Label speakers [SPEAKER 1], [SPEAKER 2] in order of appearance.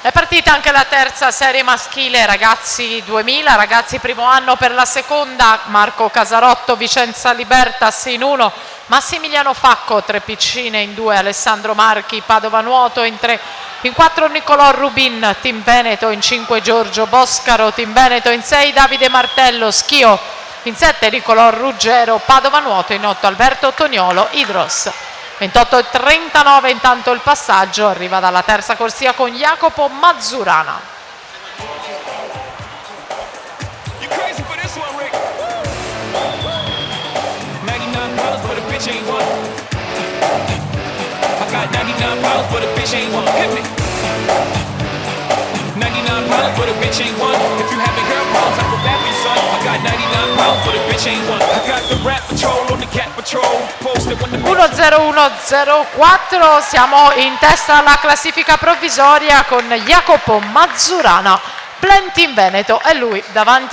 [SPEAKER 1] È partita anche la terza serie maschile, ragazzi 2000, ragazzi primo anno per la seconda, Marco Casarotto, Vicenza Libertas in 1, Massimiliano Facco, 3 Piccine in 2, Alessandro Marchi, Padova Nuoto in 3, in 4 Nicolò Rubin, Team Veneto in 5, Giorgio Boscaro, Team Veneto in 6, Davide Martello, Schio in 7, Nicolò Ruggero, Padova Nuoto in 8, Alberto Toniolo, Idros. 28,39 intanto il passaggio arriva dalla terza corsia con Jacopo Mazzurana. Uno 0-1-0-4, siamo in testa alla classifica provvisoria con Jacopo Mazzurana, Plenty in Veneto, e lui davanti